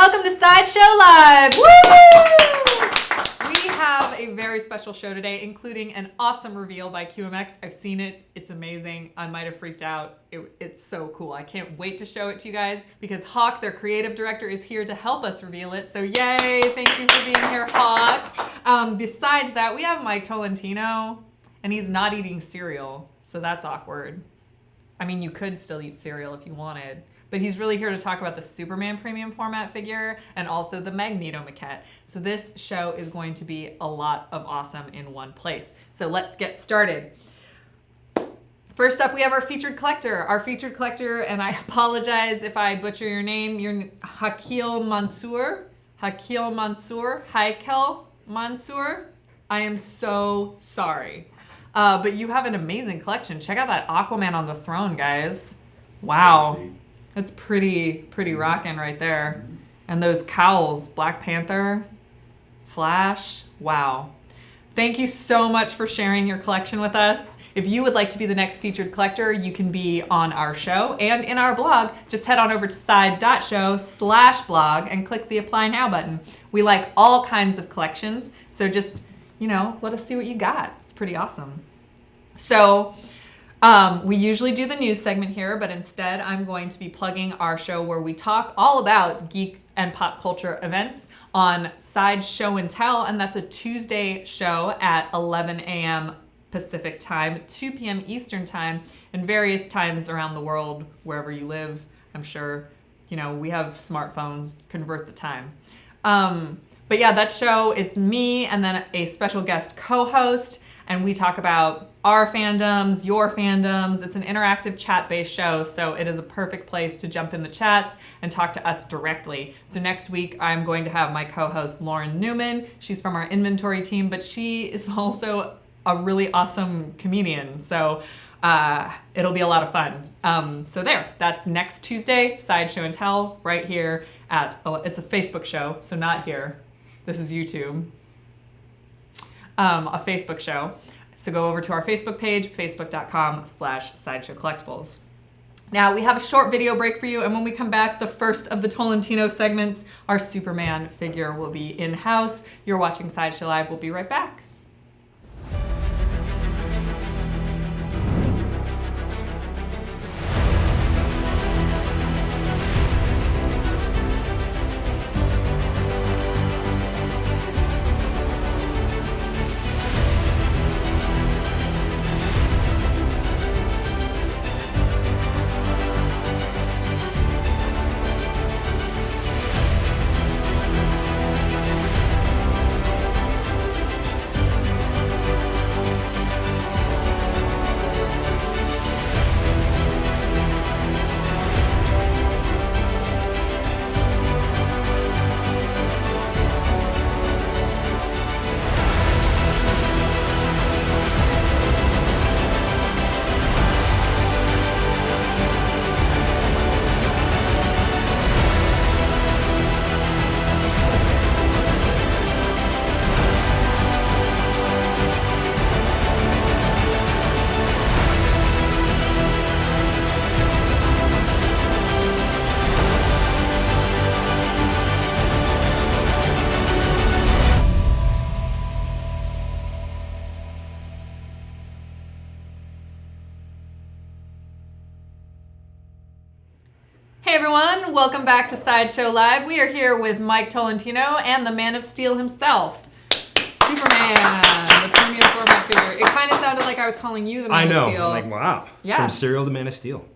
welcome to Sideshow Live. Woo! We have a very special show today, including an awesome reveal by QMX. I've seen it. It's amazing. I might have freaked out. It's so cool. I can't wait to show it to you guys because Hawk, their creative director, is here to help us reveal it. So yay! Thank you for being here, Hawk. Besides that, we have Mike Tolentino, and he's not eating cereal, so that's awkward. I mean, you could still eat cereal if you wanted. But he's really here to talk about the Superman premium format figure and also the Magneto maquette. So this show is going to be a lot of awesome in one place. So let's get started. First up, we have our featured collector. Our featured collector, and I apologize if I butcher your name, you're Hakel Mansour. Hakel Mansour. I am so sorry. But you have an amazing collection. Check out that Aquaman on the throne, guys. Wow. That's pretty rockin' right there. And those cowls, Black Panther, Flash, wow. Thank you so much for sharing your collection with us. If you would like to be the next featured collector, you can be on our show and in our blog. Just head on over to side.show/blog and click the Apply Now button. We like all kinds of collections, so just, let us see what you got. It's pretty awesome. So, we usually do the news segment here, but instead I'm going to be plugging our show where we talk all about geek and pop culture events on Side Show and Tell, and that's a Tuesday show at 11 a.m. Pacific time, 2 p.m. Eastern time, and various times around the world, wherever you live. I'm sure, we have smartphones, convert the time. But yeah, that show, it's me and then a special guest co-host, and we talk about our fandoms, your fandoms. It's an interactive chat-based show, so it is a perfect place to jump in the chats and talk to us directly. So next week, I'm going to have my co-host, Lauren Newman. She's from our inventory team, but she is also a really awesome comedian. So it'll be a lot of fun. So that's next Tuesday, Side Show and Tell, right here it's a Facebook show, so not here. This is YouTube. A Facebook show. So go over to our Facebook page, facebook.com/Sideshow Collectibles. Now we have a short video break for you, and when we come back, the first of the Tolentino segments, our Superman figure will be in-house. You're watching Sideshow Live. We'll be right back. Welcome back to Sideshow Live. We are here with Mike Tolentino and the Man of Steel himself, Superman, the premium format figure. It kind of sounded like I was calling you the Man of Steel. I'm like, wow. Yeah. From cereal to Man of Steel.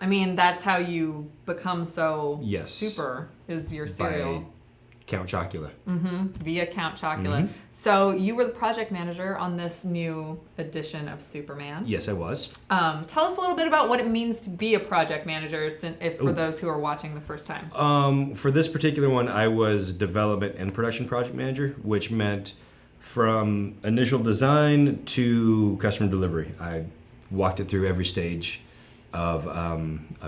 I mean, that's how you become so super, is your cereal. By Count Chocula. Via Count Chocula. So you were the project manager on this new edition of Superman. Yes, I was. Tell us a little bit about what it means to be a project manager for those who are watching the first time. For this particular one, I was development and production project manager, which meant from initial design to customer delivery. I walked it through every stage of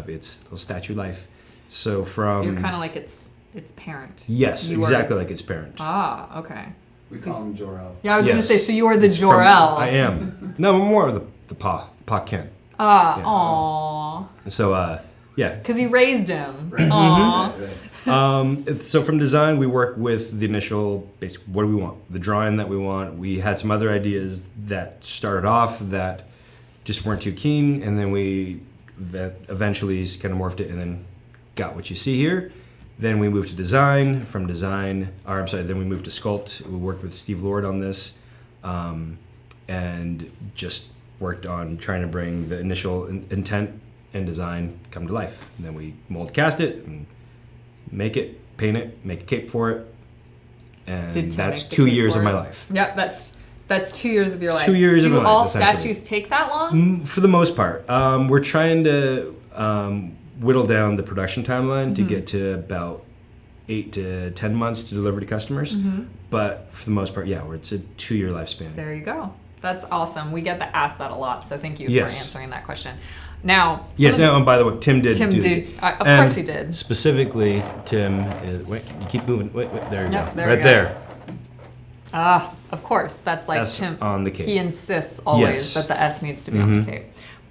its statue life. So you're kind of like its parent. Yes, exactly like its parent. Ah, okay. We call him Jor-El. Yeah, I was going to say, so you are the Jor-El. I am. No, I'm more of the Pa Kent. Aw. So, yeah. Because you raised him. Aw. So from design, we work with the initial basic, what do we want? The drawing that we want. We had some other ideas that started off that just weren't too keen, and then we eventually kind of morphed it and then got what you see here. Then we moved to design. From design, then we moved to sculpt. We worked with Steve Lord on this, and just worked on trying to bring the initial intent and design come to life. And then we mold cast it and make it, paint it, make a cape for it, and that's 2 years of my life. Yep, that's 2 years of your life. 2 years of my life. Do all statues take that long? For the most part, we're trying to whittle down the production timeline to get to about 8 to 10 months to deliver to customers. But for the most part, it's a 2-year lifespan. There you go. That's awesome. We get asked that a lot, so thank you for Yes. answering that question. Now, and by the way, Tim did. Of course he did. Specifically, Tim is. Wait, you keep moving. Wait, there you Yep, go. there Right we go. there. Of course, that's like S Tim. on the cape. He insists always Yes. that the S needs to be on the cape.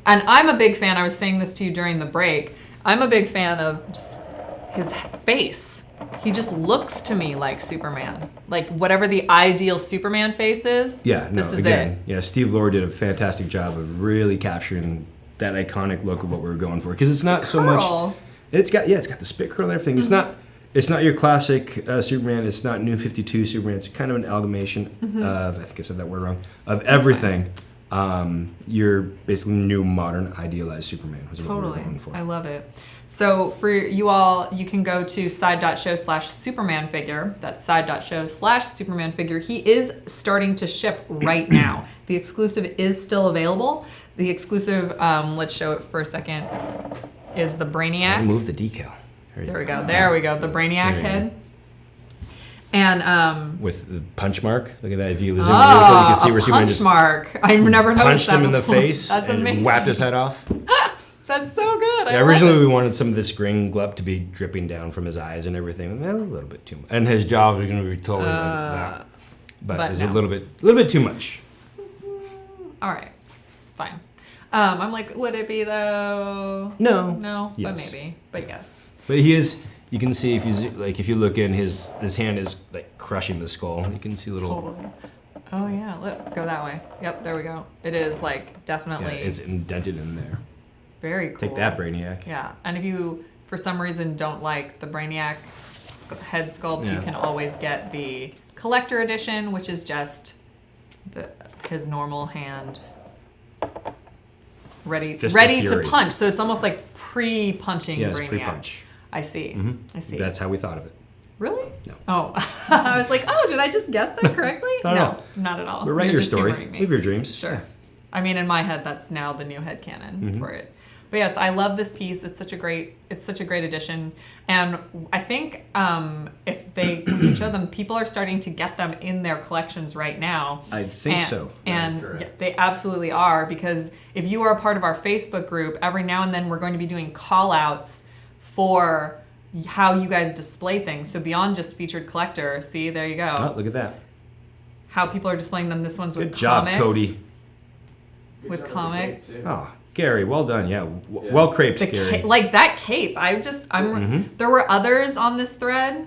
And I'm a big fan. I was saying this to you during the break. I'm a big fan of just his face. He just looks to me like Superman. Like whatever the ideal Superman face is. This is it. Yeah, Steve Lord did a fantastic job of really capturing that iconic look of what we were going for. Because it's not so much. Curl. It's got the spit curl and everything. It's not your classic Superman. It's not New 52 Superman. It's kind of an amalgamation of, I think I said that word wrong, of everything. You're basically new, modern, idealized Superman was what we were going for. I love it. So for you all, you can go to side.show/Superman figure. That's side.show/Superman figure. He is starting to ship right now. The exclusive is still available. The exclusive, let's show it for a second, is the Brainiac. Move the decal. There we go. There we go. The Brainiac head. And with the punch mark. Look at that. If you zoom in really quick, you can see where Superman punch just mark. I never noticed punched that him in the before. face That's and amazing. whapped his head off. That's so good. Yeah, originally we wanted some of this green glub to be dripping down from his eyes and everything. A little bit too much. And his jaw was going to be totally like that. But it was no. a little bit too much. All right. Fine. I'm like, would it be though? No. No, Yes. but maybe. But yes. But he is. You can see if you look in, his hand is like crushing the skull. You can see little. Totally. Oh yeah, look, go that way. Yep, there we go. It is like definitely Yeah, it's indented in there. very cool. Take that, Brainiac. Yeah, and if you for some reason don't like the Brainiac head sculpt, you can always get the collector edition, which is just his normal hand ready Fist of to Fury. punch. So it's almost like pre-punching Yes, Brainiac. pre-punch. I see. Mm-hmm. I see. That's how we thought of it. Really? No. Oh, I was like, oh, did I just guess that correctly? Not at all. Not at all. But write You're your just story. humoring me. Live your dreams. Sure. Yeah. I mean, in my head, that's now the new headcanon for it. But yes, I love this piece. It's such a great addition. And I think if we can show them, people are starting to get them in their collections right now. I think so. And yeah, they absolutely are, because if you are a part of our Facebook group, every now and then we're going to be doing call outs for how you guys display things. So beyond just featured collector, see, there you go. Oh, look at that. How people are displaying them. This one's Good with job, comics. Cody. With comics. Oh, Gary, well done. Yeah, well craped, The Gary. like that cape. There were others on this thread.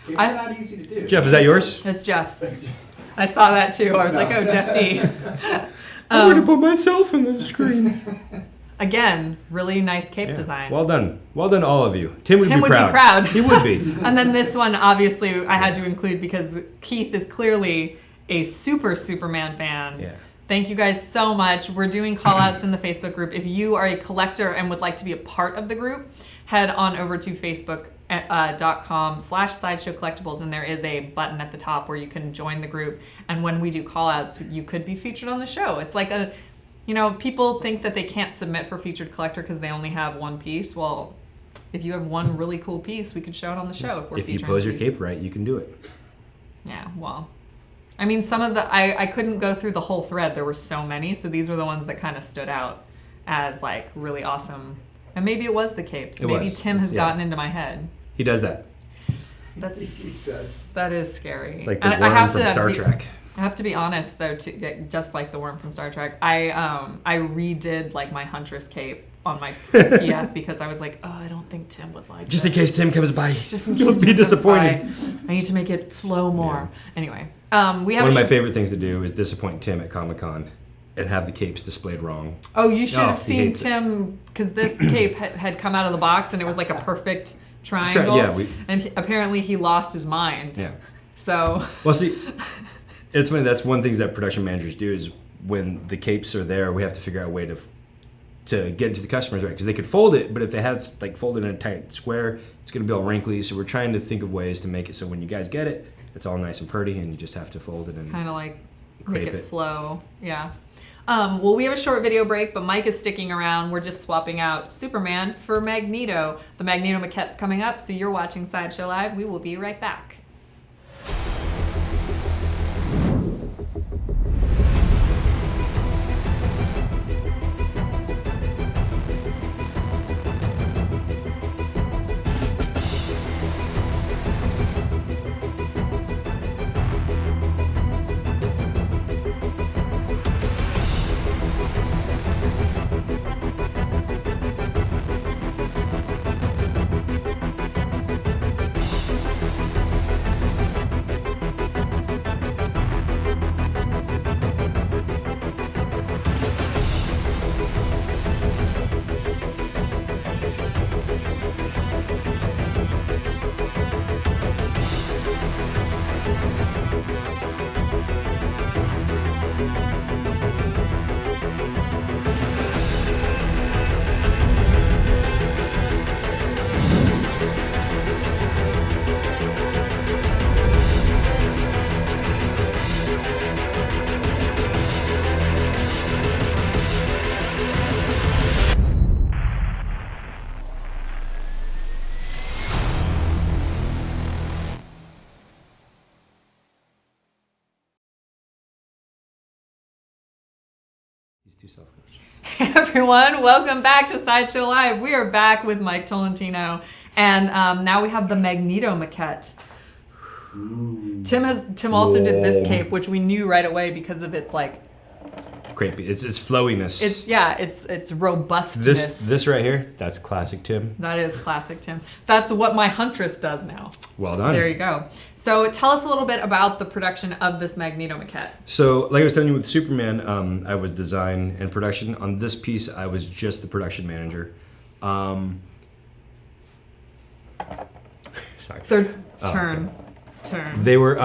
It's not easy to do. Jeff, is that yours? It's Jeff's. I saw that too. I was like, oh, Jeff D. I'm going to put myself in the screen. Again, really nice cape design. Well done. Well done, all of you. Tim would be proud. proud. He would be. And then this one, obviously, I had to include because Keith is clearly a super Superman fan. Yeah. Thank you guys so much. We're doing call outs in the Facebook group. If you are a collector and would like to be a part of the group, head on over to facebook.com/sideshow collectibles, and there is a button at the top where you can join the group. And when we do call outs, you could be featured on the show. It's like people think that they can't submit for featured collector because they only have one piece. Well, if you have one really cool piece, we could show it on the show if we're If you featuring pose the your piece. cape right, you can do it. Yeah, well, I mean, some of the I couldn't go through the whole thread. There were so many, so these were the ones that kind of stood out as like really awesome. And maybe it was the capes. Maybe Tim has gotten into my head. He does that. That is scary. Like the And worm from Star Trek. I have to be honest though, just like the worm from Star Trek. I redid like my Huntress cape on my PF because I was like, oh, I don't think Tim would like Just in this. case Tim comes by, Just in you'll case be Tim comes disappointed. by. I need to make it flow more. Anyway, we have One of my favorite things to do is disappoint Tim at Comic-Con and have the capes displayed wrong. Oh, you should have he seen hates it. Tim because this cape had come out of the box and it was like a perfect triangle. And apparently he lost his mind. Yeah. So. Well, see, it's funny. That's one thing that production managers do is when the capes are there, we have to figure out a way to get it to the customers right because they could fold it, but if they had like folded in a tight square, it's going to be all wrinkly. So we're trying to think of ways to make it so when you guys get it, it's all nice and pretty, and you just have to fold it and kind of like crepe make it flow. Yeah. Well, we have a short video break, but Mike is sticking around. We're just swapping out Superman for Magneto. The Magneto maquette's coming up, so you're watching Sideshow Live. We will be right back. He's too self-conscious. Hey everyone, welcome back to Sideshow Live. We are back with Mike Tolentino, and now we have the Magneto maquette. Tim also did this cape, which we knew right away because of its like Crepey. It's flowiness. It's robustness. This right here, that's classic Tim. That is classic Tim. That's what my Huntress does now. Well done. There you go. So tell us a little bit about the production of this Magneto maquette. So, like I was telling you with Superman, I was design and production. On this piece, I was just the production manager. Sorry. Third Okay. Turn. They were,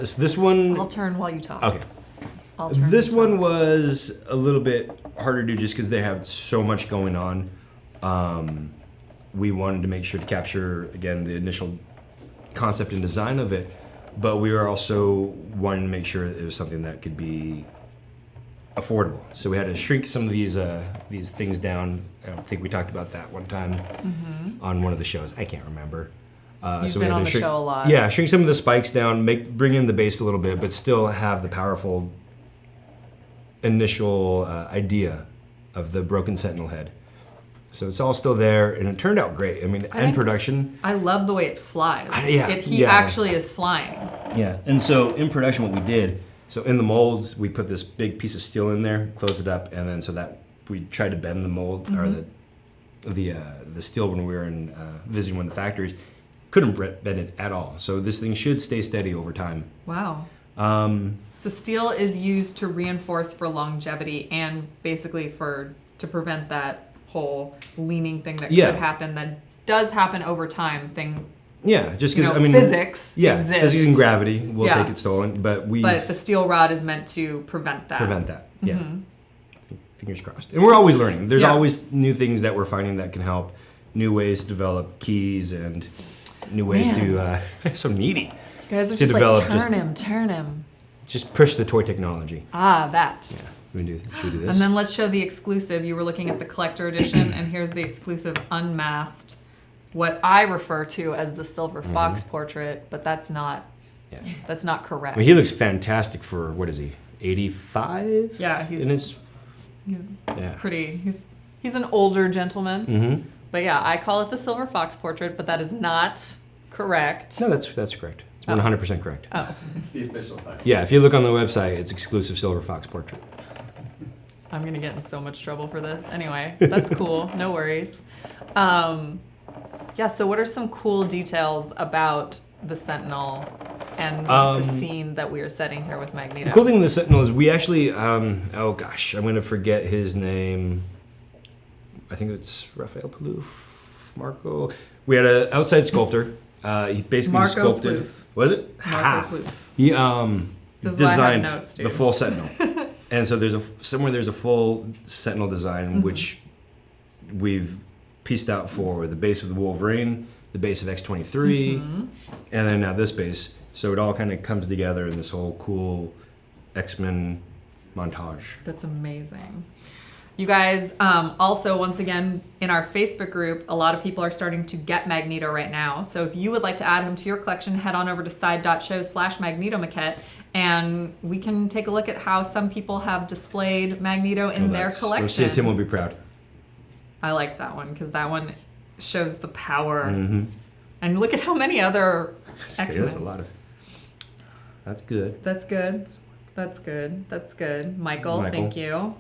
so this one... I'll turn while you talk. Okay. I'll turn This when you one was a little bit harder to do just because they have so much going on. We wanted to make sure to capture, again, the initial concept and design of it, but we were also wanting to make sure it was something that could be affordable. So we had to shrink some of these things down. I don't think we talked about that one time on one of the shows. I can't remember. You've so we been had on to the shrink, show a lot. Yeah, shrink some of the spikes down, bring in the base a little bit, but still have the powerful initial idea of the broken Sentinel head. So it's all still there, and it turned out great. I mean, end production. I love the way it flies. Yeah, He actually is flying. Yeah, and so in production, what we did, so in the molds, we put this big piece of steel in there, closed it up, and then so that we tried to bend the mold or the steel when we were visiting one of the factories. Couldn't bend it at all. So this thing should stay steady over time. Wow. So steel is used to reinforce for longevity and basically to prevent that whole leaning thing that could happen that does happen over time thing. Yeah, just because physics exists. As using gravity will take it stolen, but the steel rod is meant to prevent that. Yeah. Fingers crossed. And we're always learning. There's always new things that we're finding that can help, new ways to develop keys and new ways to so needy. You guys are to just develop like turn him. Just push the toy technology. That. Yeah. Should we do this? And then let's show the exclusive. You were looking at the collector edition, and here's the exclusive unmasked, what I refer to as the Silver Fox portrait, but that's not correct. I mean, he looks fantastic for, what is he, 85? Yeah, he's pretty. He's an older gentleman. Mm-hmm. But yeah, I call it the Silver Fox portrait, but that is not correct. No, that's correct. It's 100% correct. Oh. It's the official title. Yeah, if you look on the website, it's exclusive Silver Fox portrait. I'm gonna get in so much trouble for this. Anyway, that's cool. No worries. Yeah. So, what are some cool details about the Sentinel and the scene that we are setting here with Magneto? The cool thing with the Sentinel is we actually, oh gosh, I'm gonna forget his name. I think it's Raphael Palouf, Marco. We had an outside sculptor. He basically Marco sculpted. Plouffe. Was it? Marco Plouffe. He This is why I have designed notes, dude. the full Sentinel, and so there's a full Sentinel design which we've pieced out for the base of the Wolverine, the base of X-23, and then now this base. So it all kind of comes together in this whole cool X-Men montage. That's amazing. You guys, also, once again, in our Facebook group, a lot of people are starting to get Magneto right now. So if you would like to add him to your collection, head on over to side.show/Magneto Maquette, and we can take a look at how some people have displayed Magneto in their collection. Let's see if Tim will be proud. I like that one, because that one shows the power. Mm-hmm. And look at how many other That's a lot of. That's good. That's good. That's good. That's good. Michael, thank you.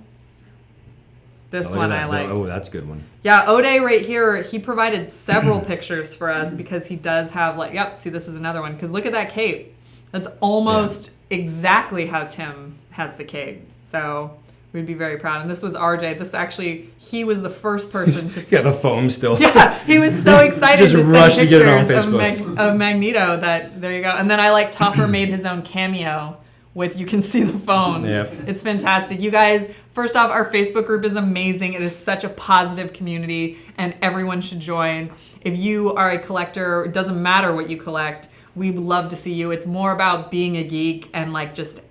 This Oh, look one at I that. liked. Oh, that's a good one. Yeah, Ode right here, he provided several pictures for us because he does have see, this is another one. Because look at that cape. That's almost exactly how Tim has the cape. So we'd be very proud. And this was RJ. This actually, he was the first person to see. Yeah, the foam still. Yeah, he was so excited Just to send rushed to get it on pictures Facebook. of Magneto that, there you go. And then Topper made his own cameo with, you can see the phone. Yep. It's fantastic. You guys, first off, our Facebook group is amazing. It is such a positive community and everyone should join. If you are a collector, it doesn't matter what you collect, we'd love to see you. It's more about being a geek and just,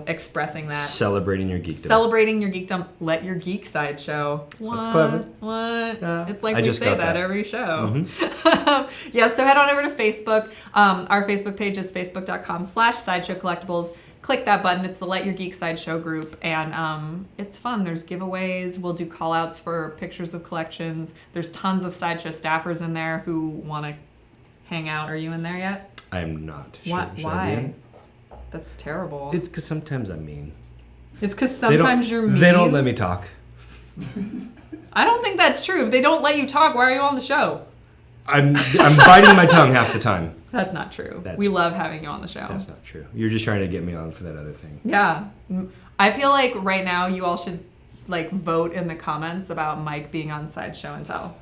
expressing that. Celebrating your geekdom. Celebrating your geekdom. Let your geek side show. What? That's clever. What? It's like I we just say got that that. every show. Yeah, so head on over to Facebook. Our Facebook page is facebook.com/Sideshow Collectibles. Click that button. It's the Let Your Geek Side Show group. And it's fun. There's giveaways. We'll do call outs for pictures of collections. There's tons of Sideshow staffers in there who want to hang out. Are you in there yet? I am not. Should I be Why? in? That's terrible. It's because sometimes I'm mean. It's because sometimes you're mean. They don't let me talk. I don't think that's true. If they don't let you talk, why are you on the show? I'm biting my tongue half the time. That's not true. That's- We love having you on the show. That's not true. You're just trying to get me on for that other thing. Yeah. I feel like right now you all should vote in the comments about Mike being on Side Show and Tell.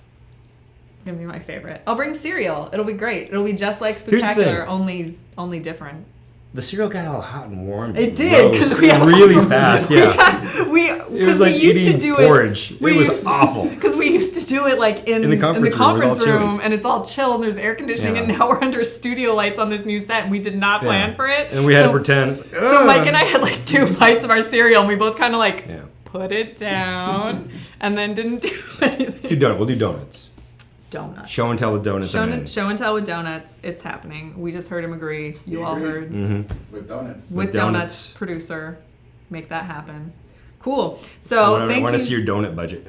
It's gonna be my favorite. I'll bring cereal. It'll be great. It'll be just like Here's the Spectacular, thing. only different. The cereal got all hot and warm. It did, 'cause Gross. we had really all- fast. Yeah. It was like used to eating do porridge. It. It was awful. Because we used to do it in the conference room, it was all room, chilly. and it's all chill and there's air conditioning, Yeah. and now we're under studio lights on this new set, and we did not plan for it. And we had So- to pretend. So Mike and I had 2 bites of our cereal, and we both kind of Yeah. put it down, and then didn't do anything. Let's do donuts. We'll do donuts. Donuts. Show and tell with donuts. Show I'm in. and, show and tell with donuts. It's happening. We just heard him agree. You We all agree. heard. Mm-hmm. With donuts. With With donuts, donuts. producer, make that happen. Cool. So I thank want you. to see your donut budget.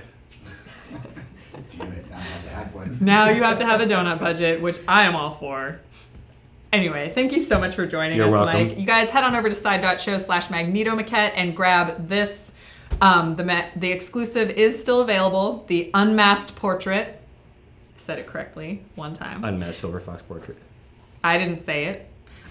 Damn it, now I have to have one. Now you have to have a donut budget, which I am all for. Anyway, thank you so much for joining You're us, welcome. Mike. You guys head on over to side.show/Magneto Maquette and grab this. The exclusive is still available. The unmasked portrait. I said it correctly one time. Unmasked Silver Fox portrait. I didn't say it.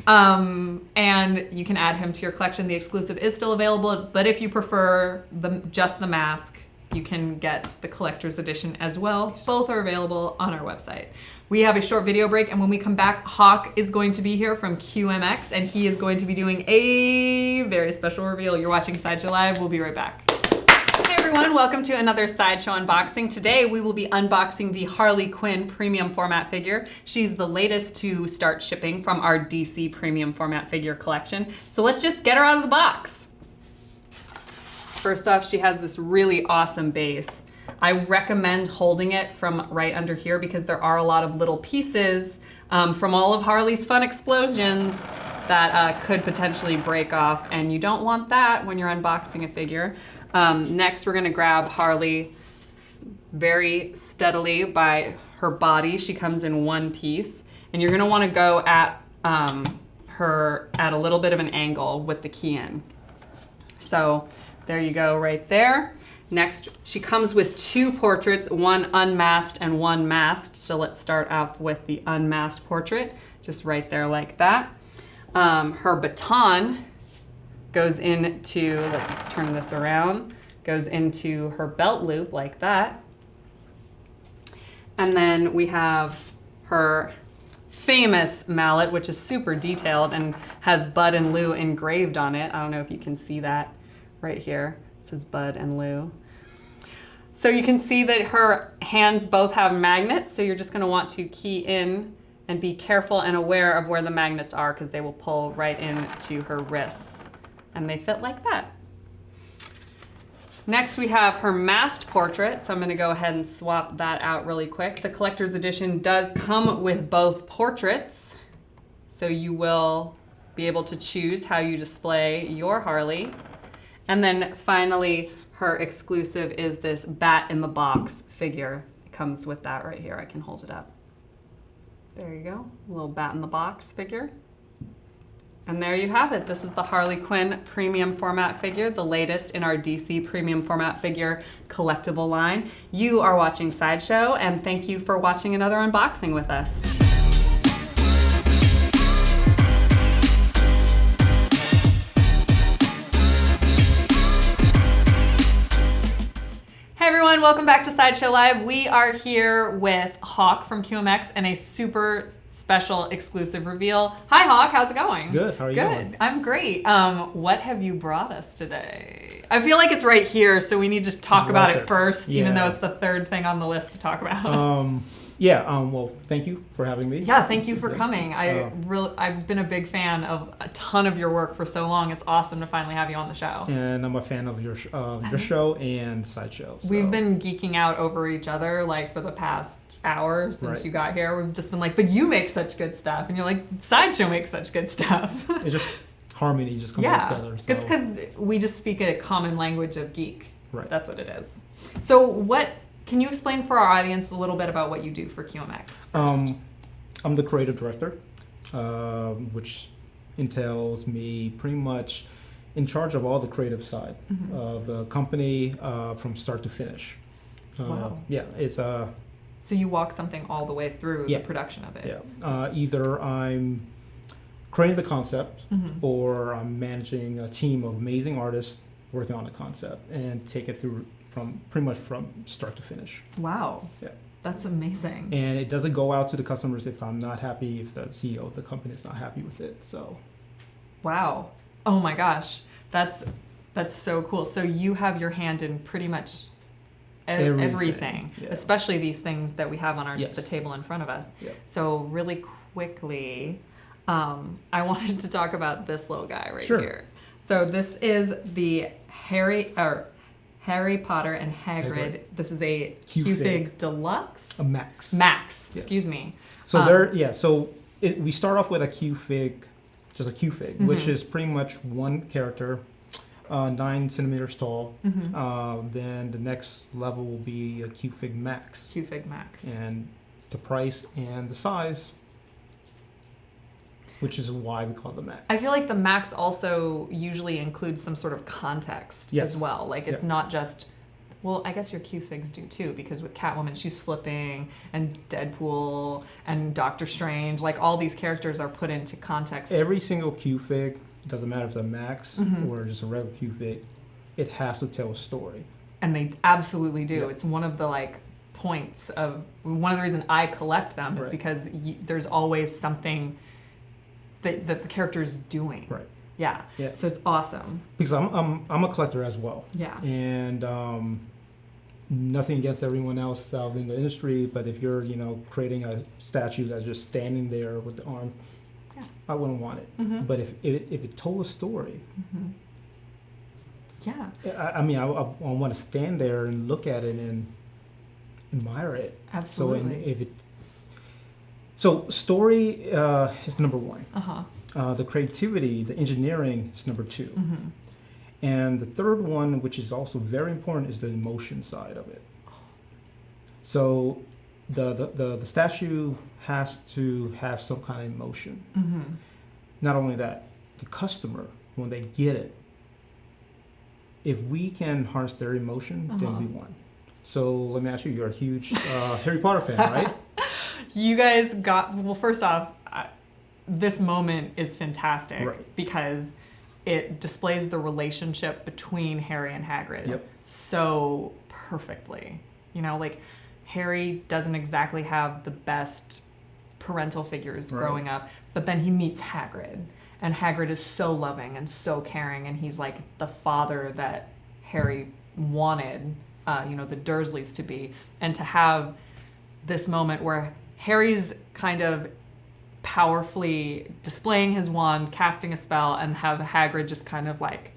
And you can add him to your collection. The exclusive is still available, but if you prefer just the mask, you can get the collector's edition as well. Both are available on our website. We have a short video break, and when we come back, Hawk is going to be here from QMX, and he is going to be doing a very special reveal. You're watching Sideshow Live. We'll be right back. Hey everyone, welcome to another Sideshow unboxing. Today we will be unboxing the Harley Quinn premium format figure. She's the latest to start shipping from our DC premium format figure collection. So let's just get her out of the box. First off, she has this really awesome base. I recommend holding it from right under here because there are a lot of little pieces from all of Harley's fun explosions that could potentially break off, and you don't want that when you're unboxing a figure. Next, we're gonna grab Harley very steadily by her body. She comes in one piece, and you're gonna wanna go at her at a little bit of an angle with the key in. So There you go, right there. Next, she comes with 2 portraits, one unmasked and one masked. So let's start out with the unmasked portrait, just right there like that. Her baton goes into, let's turn this around, goes into her belt loop like that. And then we have her famous mallet, which is super detailed and has Bud and Lou engraved on it. I don't know if you can see that right here. It says Bud and Lou. So you can see that her hands both have magnets, so you're just going to want to key in and be careful and aware of where the magnets are because they will pull right into her wrists. And they fit like that. Next we have her masked portrait, so I'm going to go ahead and swap that out really quick. The collector's edition does come with both portraits, so you will be able to choose how you display your Harley. And then finally, her exclusive is this bat in the box figure. It comes with that right here. I can hold it up. There you go, a little bat in the box figure. And there you have it. This is the Harley Quinn premium format figure, the latest in our DC premium format figure collectible line. You are watching Sideshow, and thank you for watching another unboxing with us. Hey everyone, welcome back to Sideshow Live. We are here with Hawk from QMX and a super special exclusive reveal. Hi Hawk, how's it going? Good, how are you doing? Good, I'm great. What have you brought us today? I feel like it's right here, so we need to talk It's about right it there. first, even Yeah. though it's the third thing on the list to talk about. Well, thank you for having me. Yeah, thank you for coming. Um, I've been a big fan of a ton of your work for so long. It's awesome to finally have you on the show. And I'm a fan of your show and Sideshow. So. We've been geeking out over each other like for the past hour since Right. you got here. We've just been like, but you make such good stuff. And you're like, Sideshow makes such good stuff. It's just harmony just comes Yeah, together. So. it's because we just speak a common language of geek. Right. That's what it is. So can you explain for our audience a little bit about what you do for QMX first? I'm the creative director, which entails me pretty much in charge of all the creative side of the company from start to finish. Wow. Yeah, it's So you walk something all the way through Yeah. the production of it. yeah. Either I'm creating the concept or I'm managing a team of amazing artists working on the concept and take it through from pretty much from start to finish. Wow. Yeah. That's amazing. And it doesn't go out to the customers if I'm not happy, if the CEO of the company is not happy with it. So Wow. Oh my gosh. That's so cool. So you have your hand in pretty much everything, Yeah. especially these things that we have on Yes. the table in front of us. Yeah. So really quickly, I wanted to talk about this little guy right Sure. here. So this is the Harry Potter and Hagrid. Hagrid. This is a Q-Fig. Q-Fig Deluxe. a max. Max, Yes. excuse me. So we start off with a Q-Fig, just a Q-Fig, which is pretty much one character, 9 centimeters tall. Then the next level will be a Q-Fig Max. Q-Fig Max. And the price and the size, which is why we call it the Max. I feel like the Max also usually includes some sort of context Yes. as well. Like it's Yeah. not just, well, I guess your Q-Figs do too, because with Catwoman, she's flipping, and Deadpool, and Doctor Strange, like all these characters are put into context. Every single Q-Fig, doesn't matter if it's a Max or just a regular Q-Fig, it has to tell a story. And they absolutely do. Yeah. It's one of the points of, one of the reasons I collect them is Right. because there's always something that the character is doing. Right. Yeah. Yeah. So it's awesome. Because I'm a collector as well. Yeah. And nothing against everyone else out in the industry, but if you're, creating a statue that's just standing there with the arm, Yeah. I wouldn't want it. Mhm. But if it told a story, Yeah. I want to stand there and look at it and admire it. Absolutely. So story is number one. Uh-huh. The creativity, the engineering is number 2. Mm-hmm. And the third one, which is also very important, is the emotion side of it. So the statue has to have some kind of emotion. Mm-hmm. Not only that, the customer, when they get it, if we can harness their emotion, then Uh-huh. we won. So let me ask you, you're a huge Harry Potter fan, right? You guys got, well, first off, this moment is fantastic Right. because it displays the relationship between Harry and Hagrid Yep. so perfectly. You know, like Harry doesn't exactly have the best parental figures Right. growing up, but then he meets Hagrid, and Hagrid is so loving and so caring, and he's like the father that Harry wanted, the Dursleys to be, and to have this moment where Harry's kind of powerfully displaying his wand, casting a spell, and have Hagrid just kind of like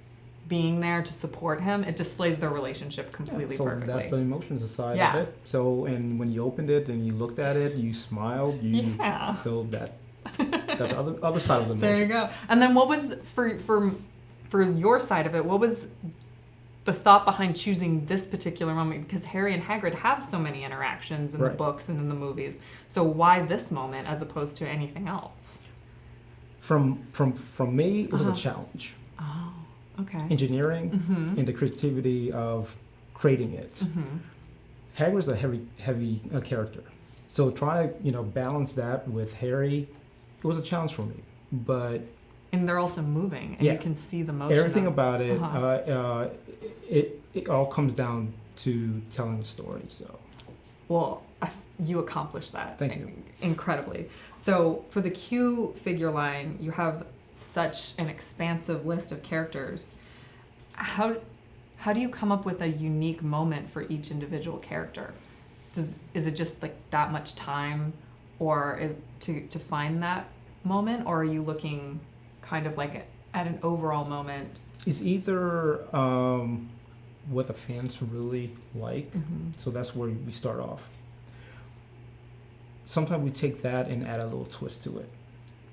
being there to support him. It displays their relationship completely So perfectly. that's the emotions side Yeah. of it. So, and when you opened it and you looked at it, you smiled. Yeah. So that's the other side of the There you emotions. go. And then what was for your side of it? What was the thought behind choosing this particular moment? Because Harry and Hagrid have so many interactions in the Right. books and in the movies. So why this moment as opposed to anything else? From me, it was Uh-huh. a challenge. Oh, okay. Engineering Mm-hmm. and the creativity of creating it. Mm-hmm. Hagrid's a heavy character, so try to balance that with Harry. It was a challenge for me, but And they're also moving, and Yeah. you can see the motion. everything of- about it, Uh-huh. it all comes down to telling the story. So Well, you accomplished that. Thank you. Incredibly. So for the Q figure line, you have such an expansive list of characters. How do you come up with a unique moment for each individual character? Is it just like that much time, or is to find that moment, or are you looking kind of like at an overall moment? it's either what the fans really like. So that's where we start off. Sometimes we take that and add a little twist to it.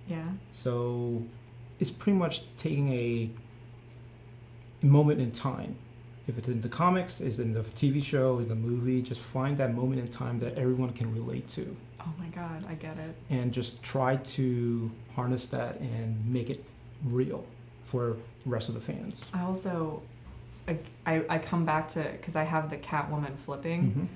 Yeah. So it's pretty much taking a moment in time. If it's in the comics, it's in the TV show, in the movie, just find that moment in time that everyone can relate to Oh my God, I get it. and just try to harness that and make it real for the rest of the fans. I also, I come back to, because I have the Catwoman flipping, Mhm.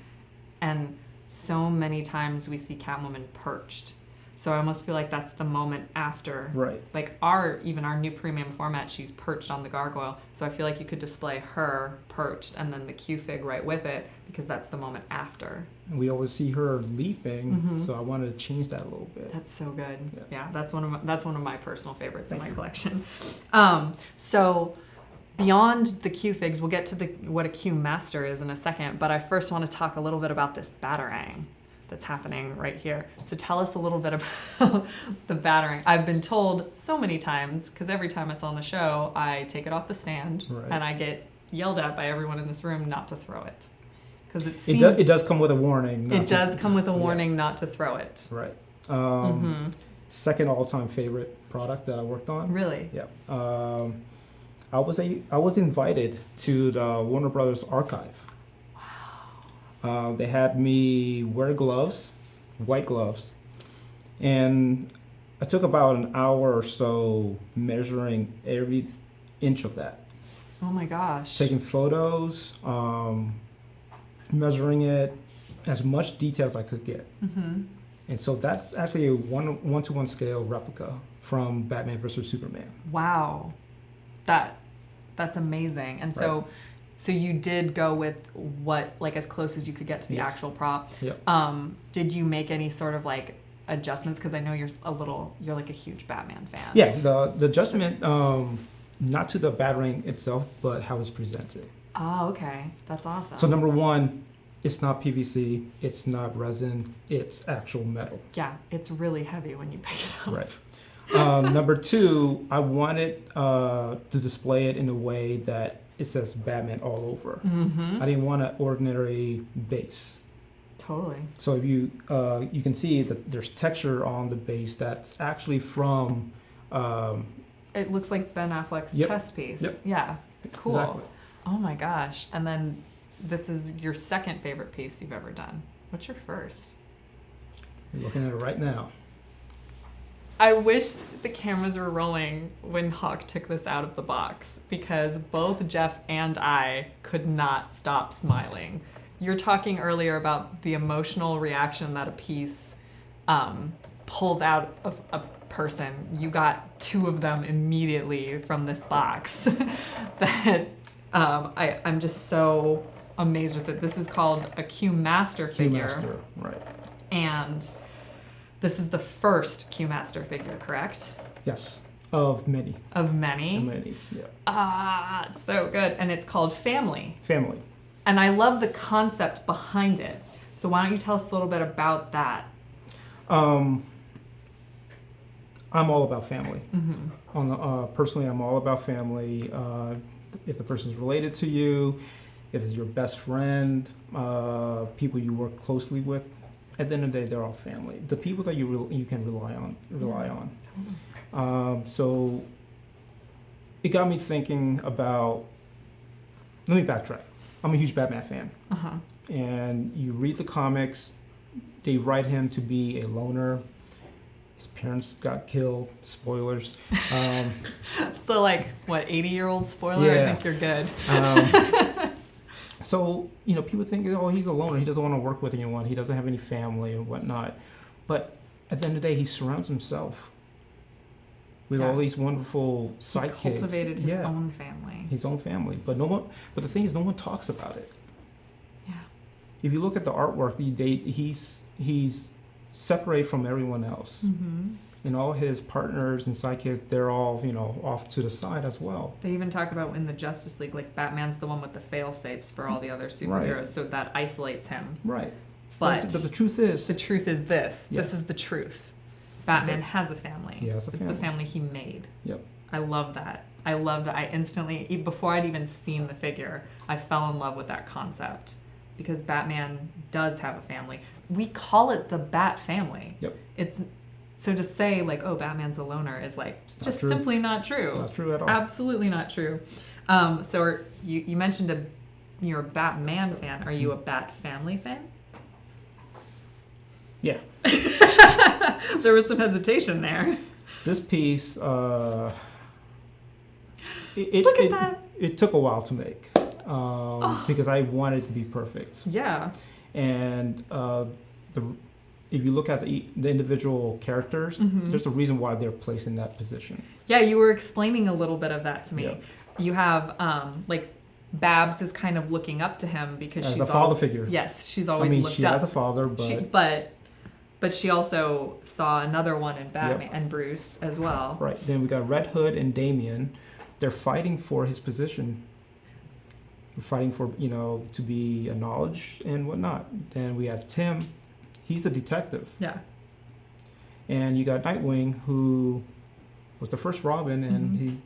and so many times we see Catwoman perched. So I almost feel like that's the moment after. Right. Like our new premium format, she's perched on the gargoyle. So I feel like you could display her perched and then the Q fig right with it, because that's the moment after. And we always see her leaping, Mhm. so I wanted to change that a little bit. That's so good. Yeah. Yeah, that's one of my personal favorites in Thank my you. collection. So beyond the Q figs, we'll get to what a Q master is in a second, but I first want to talk a little bit about this Batarang that's happening right here. So tell us a little bit about the Batarang. I've been told so many times, because every time it's on the show, I take it off the stand Right. and I get yelled at by everyone in this room not to throw it. Because It does come with a warning. not it to- does come with a Yeah. warning not to throw it. Right. Mm-hmm. Second all-time favorite product that I worked on. Really? Yeah. I was invited to the Warner Brothers archive. Wow. They had me wear gloves, white gloves, and I took about an hour or so measuring every inch of that, Oh my gosh. taking photos, measuring it, as much detail as I could get. Mm-hmm. And so that's actually a one-to-one scale replica from Batman vs Superman. Wow. That's amazing. And so so you did go with what, like, as close as you could get to the Yes. actual prop. Yep. Did you make any sort of like adjustments? Because I know you're like a huge Batman fan. Yeah, the adjustment, not to the Batarang itself, but how it's presented. Oh, okay. That's awesome. So number one, it's not PVC, it's not resin, it's actual metal. yeah, it's really heavy when you pick it up. Right. Number two, I wanted to display it in a way that it says Batman all over. Mm-hmm. I didn't want an ordinary base. Totally. So if you can see that there's texture on the base that's actually from It looks like Ben Affleck's Yep. chest piece. Yep. Yeah. Cool. Exactly. Oh my gosh. And then this is your second favorite piece you've ever done. What's your first? You're looking at it right now. I wish the cameras were rolling when Hawk took this out of the box because both Jeff and I could not stop smiling. You're talking earlier about the emotional reaction that a piece pulls out of a person. You got two of them immediately from this box. That I'm just so amazed with it. This is called a Q Master figure. Q Master, right. And this is the first Q Master figure, correct? Yes. Of many. Of many? Many, yeah. Ah, it's so good. And it's called Family. Family. And I love the concept behind it. So why don't you tell us a little bit about that? I'm all about family. Mm-hmm. Personally, I'm all about family. If the person's related to you, if it's your best friend, people you work closely with, at the end of the day, they're all family. The people that you can rely on. So it got me thinking about. Let me backtrack. I'm a huge Batman fan, Uh-huh. and you read the comics. They write him to be a loner. His parents got killed. Spoilers. So like, what, 80-year-old spoiler? Yeah. I think you're good. So, people think, oh, he's a loner. He doesn't want to work with anyone. He doesn't have any family and whatnot. But at the end of the day, he surrounds himself with Yeah. all these wonderful He sidekicks. cultivated his Yeah, own family. his own family. But the thing is, no one talks about it. Yeah. If you look at the artwork, he's separated from everyone else. Mm-hmm. And all his partners and sidekicks, they're all, off to the side as well. They even talk about in the Justice League, like Batman's the one with the fail-safes for all the other superheroes, Right. so that isolates him. Right. But the truth is, the truth is this. Yeah. This is the truth. Batman has a family. He has a It's family. the family he made. Yep. I love that. I instantly, before I'd even seen the figure, I fell in love with that concept. Because Batman does have a family. We call it the Bat family. Yep. So to say like, oh, Batman's a loner is like not just true. simply not true. Not true at all. Absolutely not true. So you mentioned you're a Batman fan. Are you a Bat family fan? Yeah. There was some hesitation there. This piece, Look at that. It took a while to make because I wanted it to be perfect. Yeah. And if you look at the individual characters, Mhm. there's a reason why they're placed in that position. Yeah, you were explaining a little bit of that to me. Yeah. You have like Babs is kind of looking up to him because As she's a father figure. Yes, she's I always mean, looked she up. has a father, but But she also saw another one in Batman Yep. and Bruce as well. right. Then we got Red Hood and Damian. They're fighting for his position. They're fighting for to be acknowledged and whatnot. Then we have Tim. He's the detective. Yeah. And you got Nightwing, who was the first Robin, and Mhm. he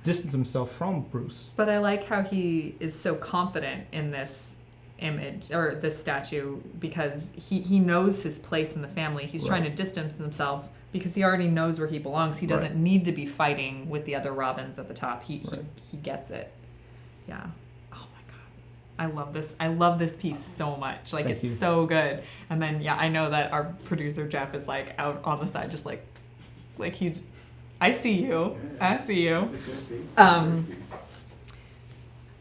distanced himself from Bruce. But I like how he is so confident in this image or this statue because he knows his place in the family. He's trying to Right. distance himself because he already knows where he belongs. He doesn't Right. need to be fighting with the other Robins at the top. He Right. gets it. Yeah. Oh my god. I love this. I love this piece so much. Like Thank it's you. so good. And then I know that our producer Jeff is like out on the side just like he I see you. I see you.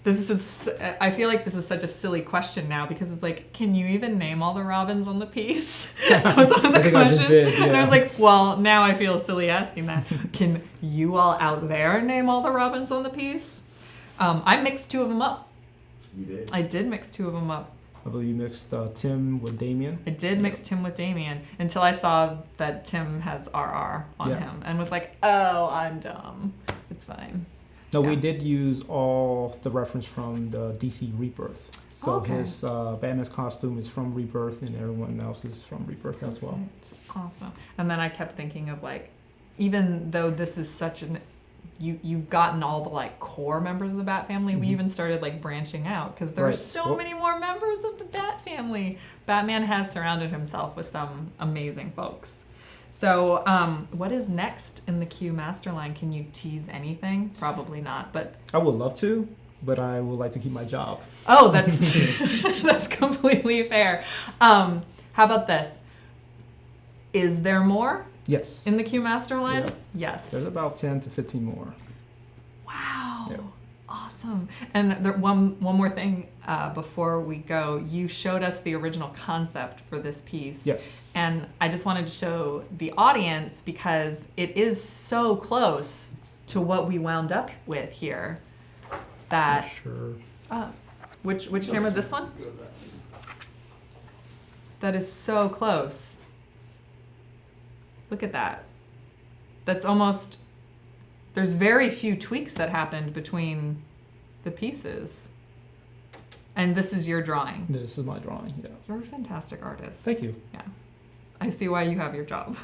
I feel like this is such a silly question now because it's like, can you even name all the Robins on the piece? That was one of the I think I just questions. did, And I was yeah. like, well, now I feel silly asking that. Can you all out there name all the Robins on the piece? I mixed two of them up. You did? I did mix two of them up. I believe you mixed Tim with Damian. I did mix Tim with Damien until I saw that Tim has RR on Yeah. him and was like, oh, I'm dumb. It's fine. No, Yeah. we did use all the reference from the DC Rebirth. So Okay. his Batman's costume is from Rebirth, and everyone else is from Rebirth as well. Perfect. Awesome. And then I kept thinking of like, even though this is such an you've gotten all the like core members of the Bat family, we Mhm. even started like branching out because there are Right. so Well- many more members of the Bat family. Batman has surrounded himself with some amazing folks. So, what is next in the Q Master line? Can you tease anything? Probably not, but I would love to, but I would like to keep my job. oh, that's that's completely fair. How about this? Is there more? Yes. in the Q Master line? Yeah. Yes. There's about 10 to 15 more. Wow. Yeah. Awesome. And one more thing before we go. You showed us the original concept for this piece. Yes. And I just wanted to show the audience because it is so close to what we wound up with here. That Sure. which camera? This one? That is so close. Look at that. That's almost. There's very few tweaks that happened between the pieces. And this is your drawing. This is my drawing. Yeah. You're a fantastic artist. Thank you. Yeah. I see why you have your job.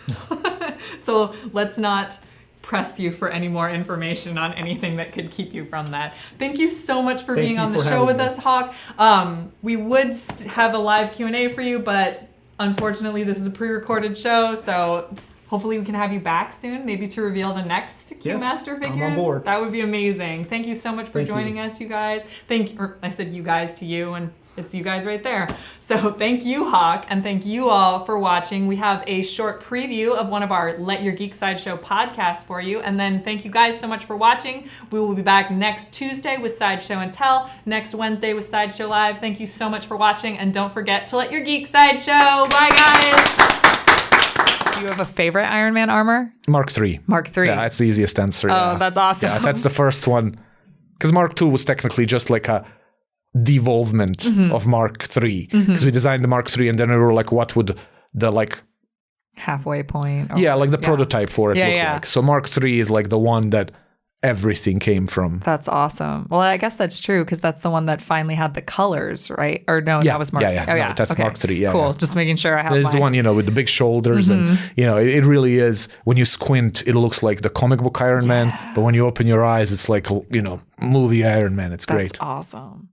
So let's not press you for any more information on anything that could keep you from that. Thank you so much for Thank being you on the for show with having us, Hawk. We would have a live Q&A for you, but unfortunately this is a pre-recorded show, so hopefully we can have you back soon, maybe to reveal the next Yes, Q-Master figure. I'm on board. That would be amazing. Thank you so much for Thank you. joining us, you guys. I said you guys to you, and it's you guys right there. So thank you, Hawk, and thank you all for watching. We have a short preview of one of our Let Your Geek Side Show podcasts for you. And then thank you guys so much for watching. We will be back next Tuesday with Sideshow and Tell, next Wednesday with Sideshow Live. Thank you so much for watching, and don't forget to let your geek side show. Bye, guys. Do you have a favorite Iron Man armor? Mark III. Mark III. Yeah, that's the easiest answer. Oh, yeah. that's awesome. Yeah, that's the first one. Because Mark II was technically just like a devolvement Mm-hmm. of Mark III. Because we designed the Mark III and then we were like, what would the like, Halfway point. or- yeah, like the prototype for it Yeah, look yeah. like. So Mark III is like the one that everything came from. That's awesome. Well, I guess that's true because that's the one that finally had the colors, right? Or no, Yeah, that was Mark. yeah, yeah. Oh, No, yeah. that's Okay. Mark III, yeah, Cool. yeah. Just making sure I have. That is the mine. one, you know, with the big shoulders and, you know, it really is, when you squint, it looks like the comic book Iron Man. But when you open your eyes, it's like, you know, movie Iron Man. It's great. That's awesome.